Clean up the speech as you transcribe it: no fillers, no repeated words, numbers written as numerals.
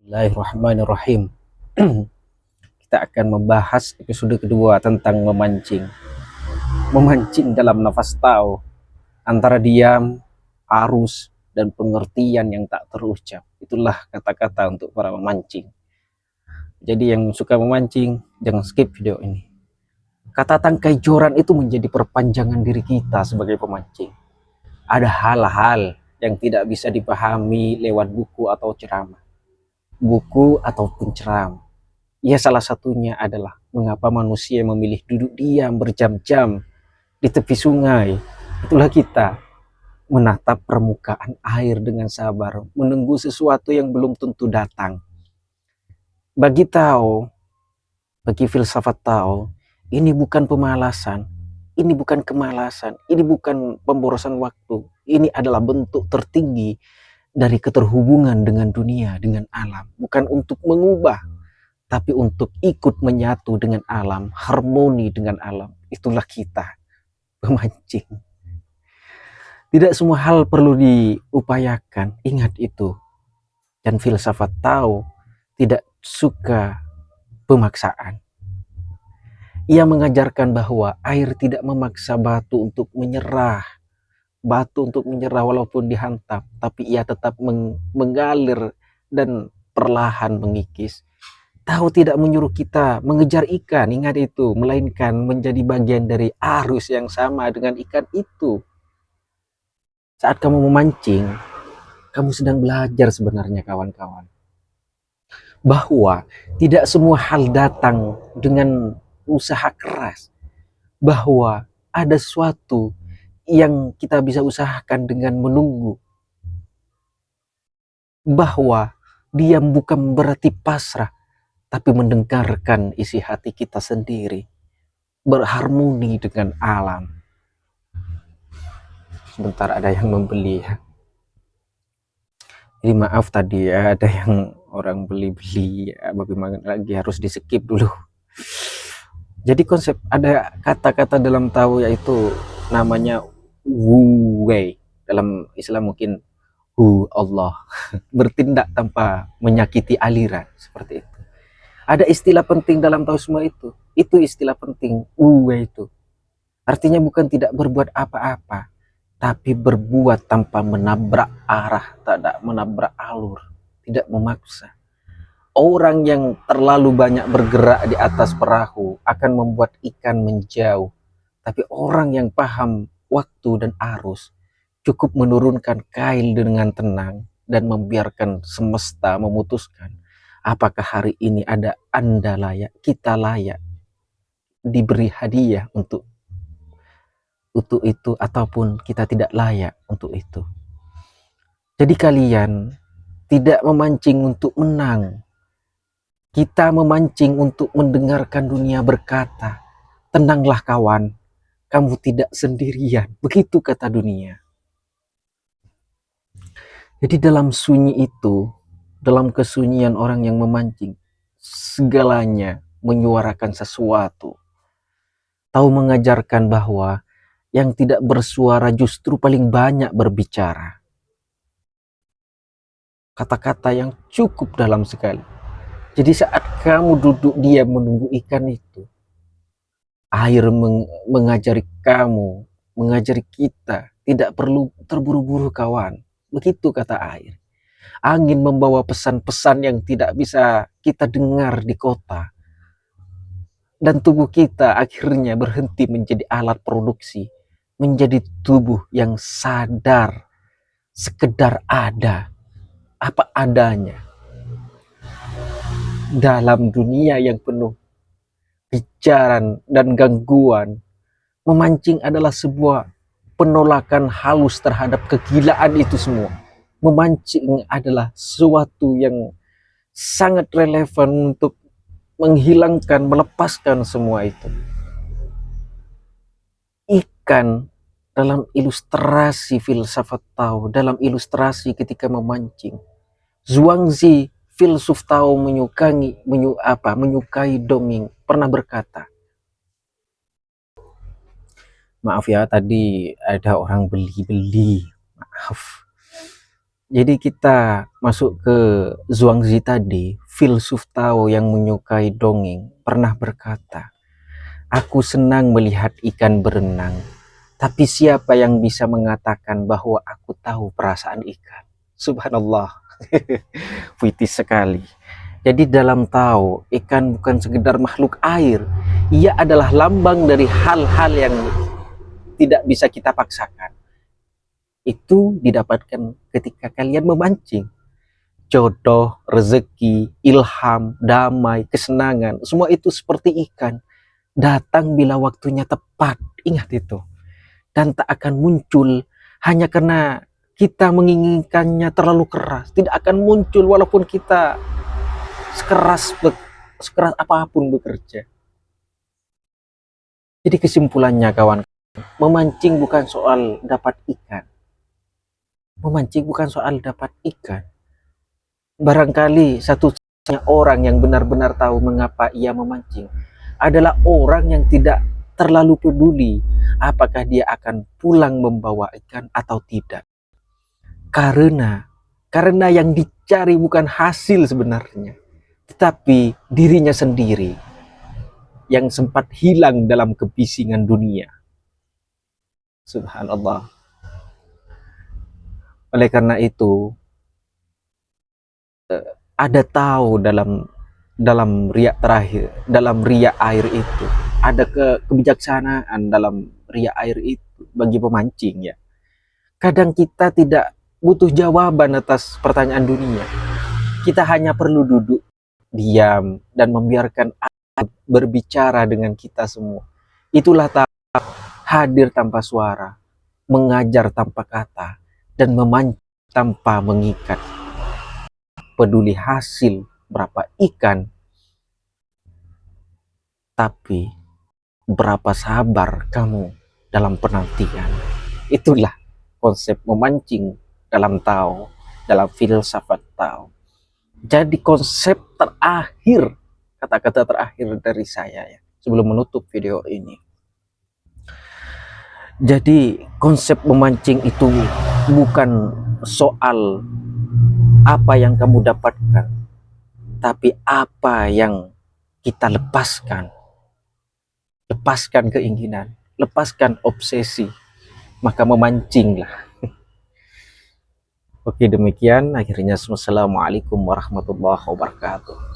Bismillahirrahmanirrahim. Kita akan membahas episode kedua tentang memancing. Memancing dalam nafas tahu, antara diam, arus, dan pengertian yang tak terucap. Itulah kata-kata untuk para memancing. Jadi yang suka memancing, jangan skip video ini. Kata tangkai joran itu menjadi perpanjangan diri kita sebagai pemancing. Ada hal-hal yang tidak bisa dipahami lewat buku atau ceramah. Buku ataupun ceramah. Ya, salah satunya adalah mengapa manusia memilih duduk diam berjam-jam di tepi sungai. Itulah kita menatap permukaan air dengan sabar, menunggu sesuatu yang belum tentu datang. Bagi Tao, bagi filsafat Tao, ini bukan pemalasan, ini bukan kemalasan, ini bukan pemborosan waktu. Ini adalah bentuk tertinggi dari keterhubungan dengan dunia, dengan alam. Bukan untuk mengubah, tapi untuk ikut menyatu dengan alam, harmoni dengan alam. Itulah kita, pemancing. Tidak semua hal perlu diupayakan, ingat itu. Dan filsafat Tao tidak suka pemaksaan. Ia mengajarkan bahwa air tidak memaksa batu untuk menyerah. Batu untuk menyerah walaupun dihantam, tapi ia tetap mengalir dan perlahan mengikis. Tahu tidak menyuruh kita mengejar ikan, ingat itu, melainkan menjadi bagian dari arus yang sama dengan ikan itu. Saat kamu memancing, kamu sedang belajar sebenarnya, kawan-kawan, bahwa tidak semua hal datang dengan usaha keras, bahwa ada sesuatu yang kita bisa usahakan dengan menunggu, bahwa diam bukan berarti pasrah, tapi mendengarkan isi hati kita sendiri, berharmoni dengan alam. Sebentar, ada yang membeli ya. Jadi maaf tadi ya, ada yang orang beli-beli ya, bagaimana lagi, harus di skip dulu. Jadi konsep, ada kata-kata dalam Tao yaitu namanya Wu Wei. Dalam Islam mungkin Hu Allah, bertindak tanpa menyakiti aliran, seperti itu. Ada istilah penting dalam Taoisme itu istilah penting, Wu Wei itu. Artinya bukan tidak berbuat apa-apa, tapi berbuat tanpa menabrak arah, tidak menabrak alur, tidak memaksa. Orang yang terlalu banyak bergerak di atas perahu akan membuat ikan menjauh. Tapi orang yang paham waktu dan arus cukup menurunkan kail dengan tenang dan membiarkan semesta memutuskan apakah hari ini ada Anda layak, kita layak diberi hadiah untuk itu, ataupun kita tidak layak untuk itu. Jadi kalian tidak memancing untuk menang. Kita memancing untuk mendengarkan dunia berkata, tenanglah kawan, kamu tidak sendirian. Begitu kata dunia. Jadi dalam sunyi itu, dalam kesunyian orang yang memancing, segalanya menyuarakan sesuatu. Tahu mengajarkan bahwa yang tidak bersuara justru paling banyak berbicara. Kata-kata yang cukup dalam sekali. Jadi saat kamu duduk diam menunggu ikan itu, air mengajari kamu, mengajari kita, tidak perlu terburu-buru kawan. Begitu kata air. Angin membawa pesan-pesan yang tidak bisa kita dengar di kota. Dan tubuh kita akhirnya berhenti menjadi alat produksi, menjadi tubuh yang sadar, sekedar ada, apa adanya. Dalam dunia yang penuh pikiran dan gangguan, memancing adalah sebuah penolakan halus terhadap kegilaan itu semua. Memancing adalah sesuatu yang sangat relevan untuk menghilangkan, melepaskan semua itu. Ikan dalam ilustrasi filsafat Tao, dalam ilustrasi ketika memancing. Zhuangzi, filsuf Tao, menyukai dongeng, pernah berkata, maaf ya tadi ada orang beli-beli, maaf. Jadi kita masuk ke Zhuangzi tadi, filsuf Tao yang menyukai dongeng, pernah berkata, "Aku senang melihat ikan berenang, tapi siapa yang bisa mengatakan bahwa aku tahu perasaan ikan?" Subhanallah, puitis sekali. Jadi dalam Tao, ikan bukan sekedar makhluk air, ia adalah lambang dari hal-hal yang tidak bisa kita paksakan. Itu didapatkan ketika kalian memancing. Jodoh, rezeki, ilham, damai, kesenangan, semua itu seperti ikan. Datang bila waktunya tepat, ingat itu. Dan tak akan muncul hanya karena kita menginginkannya terlalu keras. Tidak akan muncul walaupun kita sekeras apapun bekerja. Jadi kesimpulannya kawan, memancing bukan soal dapat ikan. Memancing bukan soal dapat ikan. Barangkali satu-satunya orang yang benar-benar tahu mengapa ia memancing adalah orang yang tidak terlalu peduli apakah dia akan pulang membawa ikan atau tidak. Karena yang dicari bukan hasil sebenarnya, tetapi dirinya sendiri yang sempat hilang dalam kebisingan dunia. Subhanallah. Oleh karena itu, ada tahu dalam riak terakhir, dalam riak air itu, ada kebijaksanaan dalam riak air itu bagi pemancing ya. Kadang kita tidak butuh jawaban atas pertanyaan dunia. Kita hanya perlu duduk diam dan membiarkan air berbicara dengan kita semua. Itulah hadir tanpa suara, mengajar tanpa kata, dan memancing tanpa mengikat. Peduli hasil berapa ikan, tapi berapa sabar kamu dalam penantian. Itulah konsep memancing dalam Tao, dalam filsafat Tao. Jadi konsep terakhir, kata-kata terakhir dari saya ya, sebelum menutup video ini. Jadi konsep memancing itu bukan soal apa yang kamu dapatkan, tapi apa yang kita lepaskan. Lepaskan keinginan, lepaskan obsesi, maka memancinglah. Oke, demikian akhirnya. Wassalamualaikum warahmatullahi wabarakatuh.